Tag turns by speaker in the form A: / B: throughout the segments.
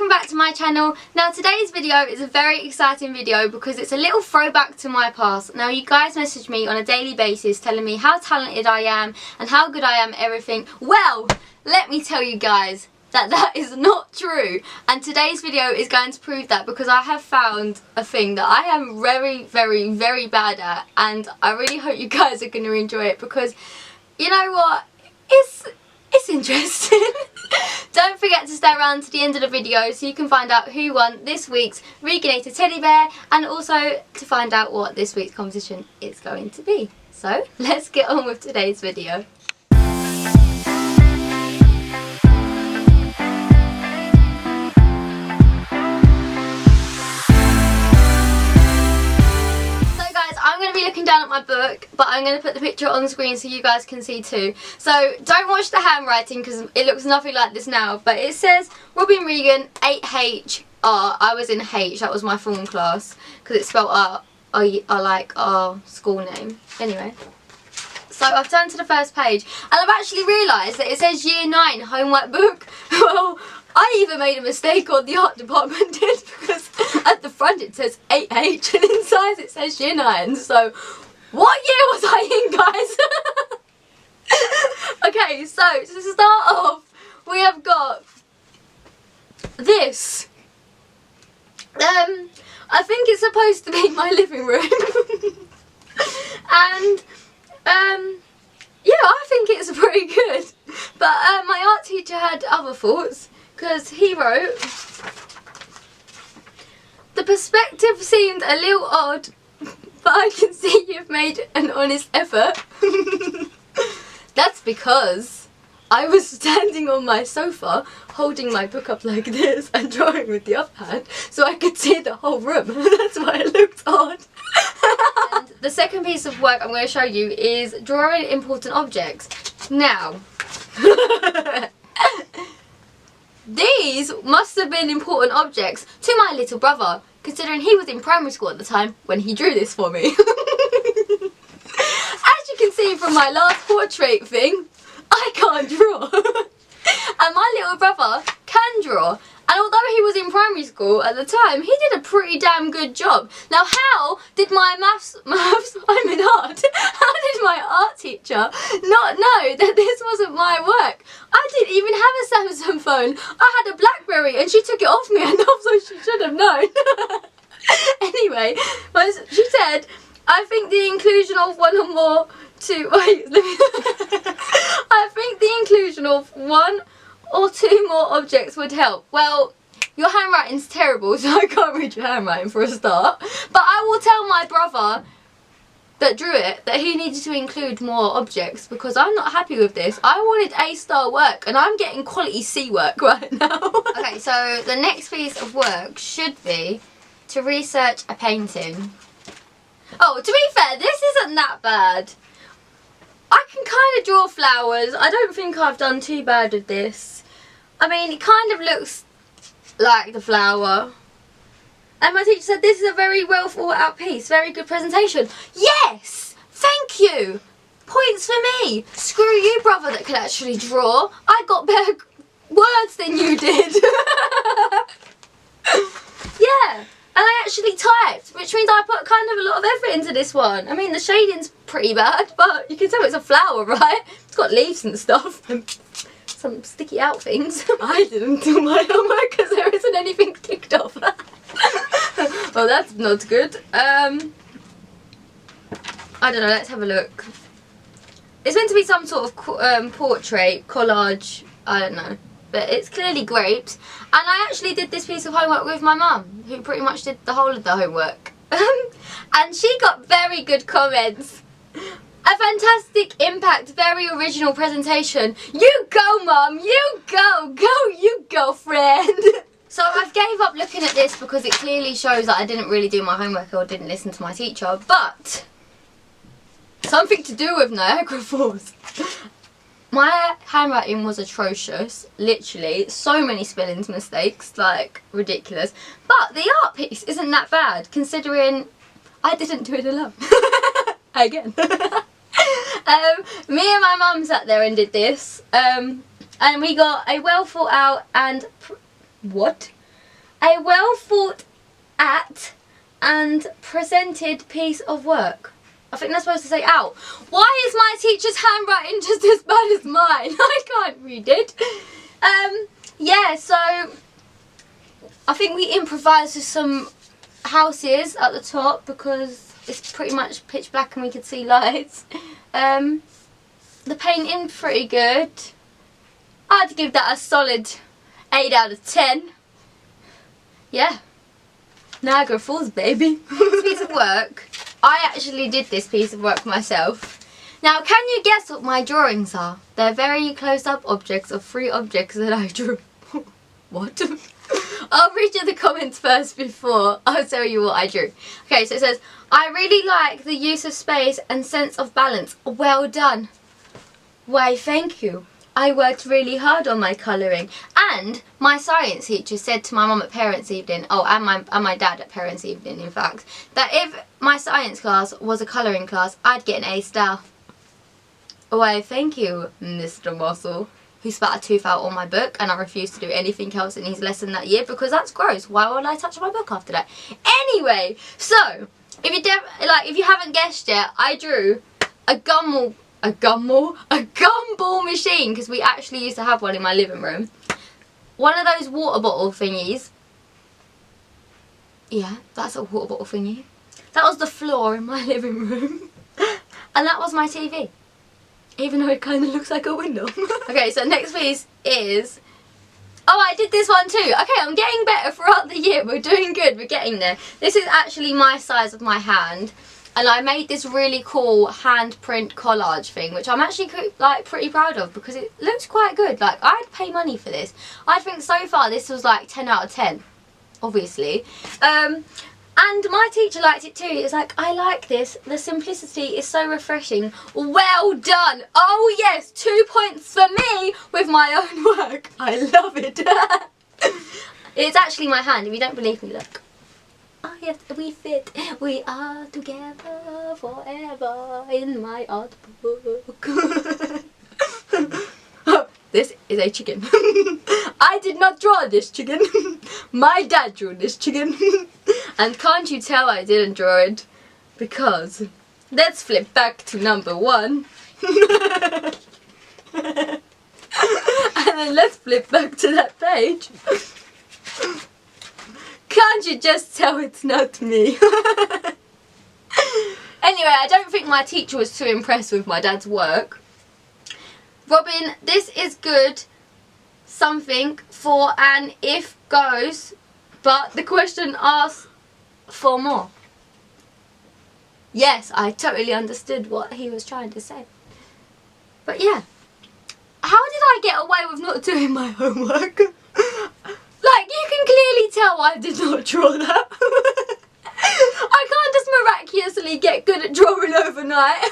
A: welcome back to my channel. Now today's video is a very exciting video because it's a little throwback to my past. Now you guys message me on a daily basis telling me how talented I am and how good I am at everything. Well, let me tell you guys that is not true, and today's video is going to prove that because I have found a thing that I am very bad at, and I really hope you guys are going to enjoy it because you know what, it's interesting. Don't forget to stay around to the end of the video so you can find out who won this week's Reganator teddy bear and also to find out what this week's competition is going to be. So let's get on with today's video. Looking down at my book, but I'm going to put the picture on the screen so you guys can see too. So don't watch the handwriting because it looks nothing like this now, but it says Robyn Regan 8HR. I was in H, that was my form class because it's spelled I like our school name. Anyway, so I've turned to the first page and I've actually realised that it says year 9 homework book. Well, I even made a mistake on the art department did because at the front it says 8H and inside it says year 9. So what year was I in, guys? Okay, so to start off we have got this. I think it's supposed to be my living room. And yeah, I think it's pretty good. But my art teacher had other thoughts. Because he wrote, the perspective seemed a little odd, but I can see you've made an honest effort. That's because I was standing on my sofa holding my book up like this and drawing with the other hand so I could see the whole room. That's why it looked odd. And the second piece of work I'm going to show you is drawing important objects. Now, these must have been important objects to my little brother, considering he was in primary school at the time when he drew this for me. As you can see from my last portrait thing, I can't draw. And my little brother can draw. And although he was in primary school at the time, he did a pretty damn good job. Now how did my maths I'm in art, how did my art teacher not know that this wasn't my work? I didn't even have a Samsung phone. I had a BlackBerry and she took it off me, and also she should have known. Anyway, she said, I think the inclusion of one or more two, wait, I think the inclusion of one or two more objects would help. Well, your handwriting's terrible, so I can't read your handwriting for a start. But I will tell my brother that drew it that he needed to include more objects because I'm not happy with this. I wanted A-star work and I'm getting quality C work right now. Okay, so the next piece of work should be to research a painting. Oh, to be fair, this isn't that bad. I can kind of draw flowers. I don't think I've done too bad with this. I mean, it kind of looks like the flower. And my teacher said this is a very well thought out piece. Very good presentation. Yes! Thank you! Points for me. Screw you, brother, that can actually draw. I got better words than you did. Yeah. And I actually typed, which means I put kind of a lot of effort into this one. I mean, the shading's pretty bad, but you can tell it's a flower, right? It's got leaves and stuff, and some sticky out things. I didn't do my homework because there isn't anything ticked off. Well, that's not good. I don't know, let's have a look. It's meant to be some sort of portrait, collage, I don't know. But it's clearly grapes, and I actually did this piece of homework with my mum, who pretty much did the whole of the homework. And she got very good comments. A fantastic impact, very original presentation. You go, mum, you go, you go, friend. So I've gave up looking at this because it clearly shows that I didn't really do my homework or didn't listen to my teacher, but something to do with Niagara Falls. My handwriting was atrocious, literally, so many spelling mistakes, like ridiculous. But the art piece isn't that bad, considering I didn't do it alone. Again. Me and my mum sat there and did this, and we got a well thought out and A well thought at and presented piece of work. I think that's supposed to say out. Why is my teacher's handwriting just as bad as mine? I can't read it. Yeah, so I think we improvised with some houses at the top because it's pretty much pitch black and we could see lights. The painting, pretty good. I'd give that a solid 8 out of 10. Yeah. Niagara Falls, baby. This piece of work, I actually did this piece of work myself. Now, can you guess what my drawings are? They're very close-up objects of 3 objects that I drew. What? I'll read you the comments first before I'll tell you what I drew. Okay, so it says, I really like the use of space and sense of balance. Well done. Why, thank you. I worked really hard on my colouring, and my science teacher said to my mum at parents' evening, and my dad at parents' evening in fact, that if my science class was a colouring class, I'd get an A star. Why, thank you, Mr. Mossel, who spat a tooth out on my book, and I refused to do anything else in his lesson that year because that's gross. Why would I touch my book after that? Anyway, so if you haven't guessed yet, I drew a gumball machine, because we actually used to have one in my living room. One of those water bottle thingies. Yeah, that's a water bottle thingy. That was the floor in my living room. And that was my TV. Even though it kind of looks like a window. Okay, so next piece is... Oh, I did this one too. Okay, I'm getting better throughout the year. We're doing good. We're getting there. This is actually my size of my hand. And I made this really cool handprint collage thing, which I'm actually like pretty proud of because it looks quite good. Like, I'd pay money for this. I think so far this was like 10 out of 10, obviously. And my teacher liked it too. It was like, I like this. The simplicity is so refreshing. Well done. Oh yes, 2 points for me with my own work. I love it. It's actually my hand. If you don't believe me, look. Oh yes, we fit. We are together forever in my art book. Oh, this is a chicken. I did not draw this chicken. My dad drew this chicken. And can't you tell I didn't draw it? Because let's flip back to number 1. And then let's flip back to that page. Can't you just tell it's not me? Anyway, I don't think my teacher was too impressed with my dad's work. Robyn, this is good. Something for an if goes, but the question asks for more. Yes, I totally understood what he was trying to say. But yeah. How did I get away with not doing my homework? Like, you can clearly tell I did not draw that. I can't just miraculously get good at drawing overnight.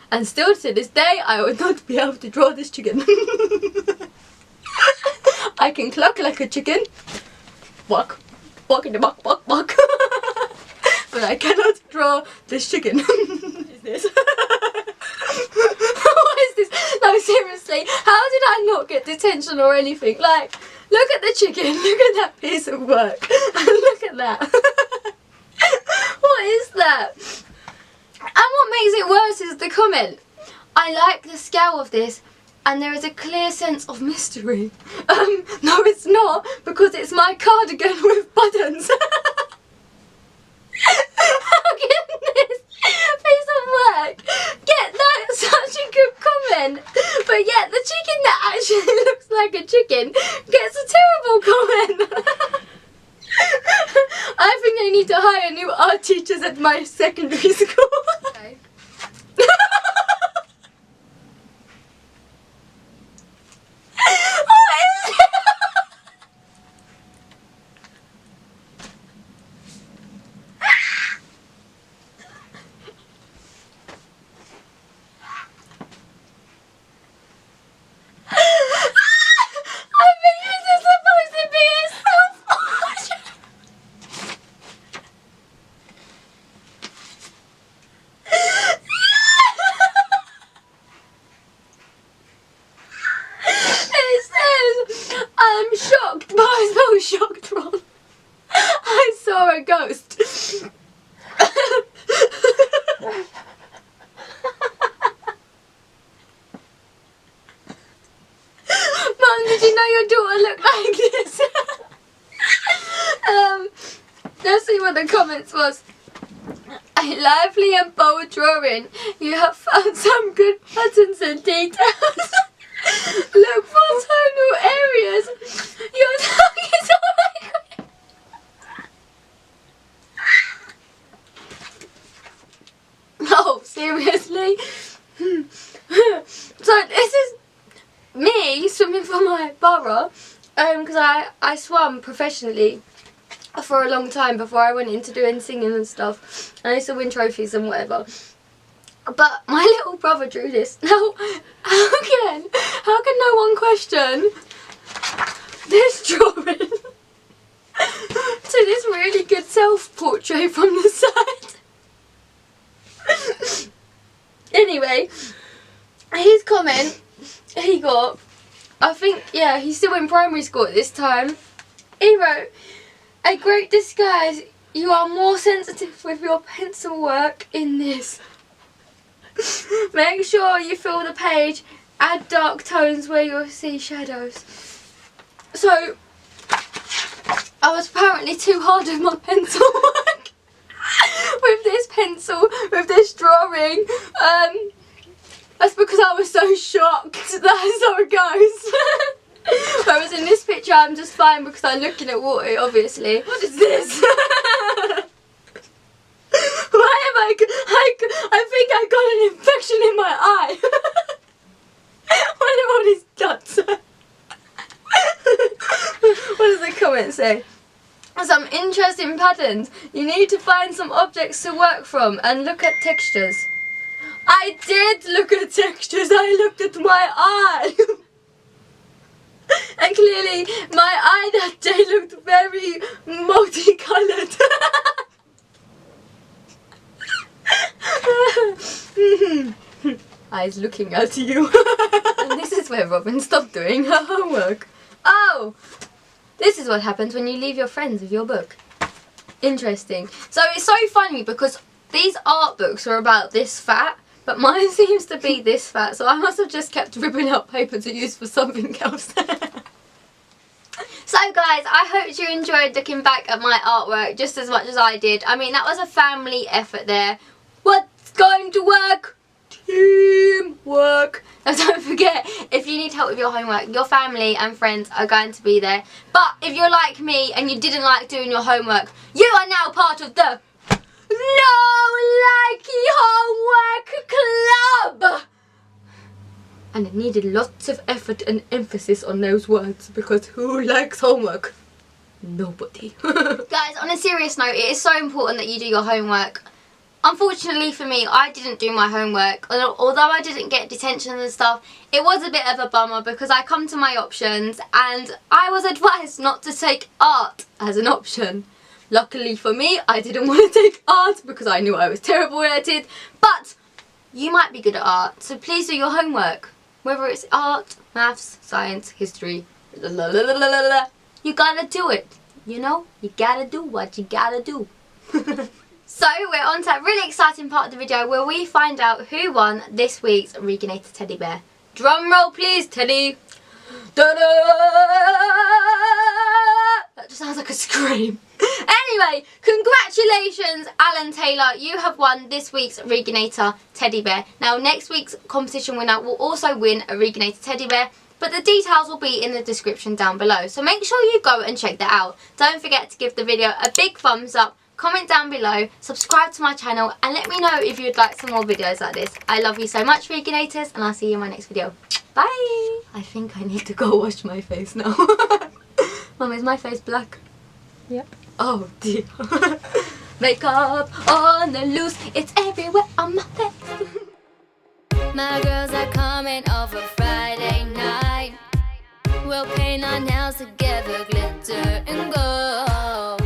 A: And still to this day, I would not be able to draw this chicken. I can cluck like a chicken. Walk. Walk in the walk, walk, walk. But I cannot draw this chicken. What is this? What is this? No, seriously, how did I not get detention or anything? Like, look at the chicken, look at that piece of work, and look at that. What is that? And what makes it worse is the comment. I like the scale of this, and there is a clear sense of mystery. No it's not, because it's my cardigan with buttons. How can this piece of work get that such a good comment, but yet the chicken that actually looks like a chicken gets a terrible comment? I think I need to hire new art teachers at my secondary school. Okay. would look like this. Let's see what the comments was. A lively and bold drawing. You have found some good patterns and details. Look for tonal areas. Your target Oh, seriously? So this is me swimming for my borough, because I swam professionally for a long time before I went into doing singing and stuff. I used to win trophies and whatever. But my little brother drew this. Now, how can no one question this drawing to this really good self-portrait from the side? Anyway, his comment he got, I think, yeah, he's still in primary school at this time. He wrote, "A great disguise. You are more sensitive with your pencil work in this. Make sure you fill the page. Add dark tones where you'll see shadows." So, I was apparently too hard with my pencil work. With this pencil, with this drawing. That's because I was so shocked. That's how it goes. Whereas in this picture I'm just fine because I'm looking at water, obviously. What is this? Why am I think I got an infection in my eye. What are all these dots? What does the comment say? Some interesting patterns. You need to find some objects to work from and look at textures. I did look at textures. I looked at my eye. And clearly my eye that day looked very multicoloured. Eyes looking at you. And this is where Robyn stopped doing her homework. Oh! This is what happens when you leave your friends with your book. Interesting. So it's so funny because these art books are about this fat, but mine seems to be this fat, so I must have just kept ripping out paper to use for something else. So guys, I hope you enjoyed looking back at my artwork just as much as I did. I mean, that was a family effort there. What's going to work? Teamwork. And don't forget, if you need help with your homework, your family and friends are going to be there. But if you're like me and you didn't like doing your homework, you are now part of the No Likey Homework Club! And it needed lots of effort and emphasis on those words, because who likes homework? Nobody. Guys, on a serious note, it is so important that you do your homework. Unfortunately for me, I didn't do my homework. Although I didn't get detention and stuff, it was a bit of a bummer because I come to my options and I was advised not to take art as an option. Luckily for me, I didn't want to take art because I knew I was terrible at it. But you might be good at art, so please do your homework. Whether it's art, maths, science, history, you gotta do it. You know, you gotta do what you gotta do. So we're on to that really exciting part of the video where we find out who won this week's Reganator teddy bear. Drum roll please, Teddy. Da-da! That just sounds like a scream. Anyway, congratulations Alan Taylor, you have won this week's Reganator teddy bear. Now next week's competition winner will also win a Reganator teddy bear, but the details will be in the description down below. So make sure you go and check that out. Don't forget to give the video a big thumbs up, comment down below, subscribe to my channel and let me know if you'd like some more videos like this. I love you so much Reganators and I'll see you in my next video. Bye! I think I need to go wash my face now. Mum, is my face black?
B: Yep.
A: Oh dear. Makeup on the loose, it's everywhere on my face. My girls are coming over Friday night. We'll paint our nails together, glitter and gold.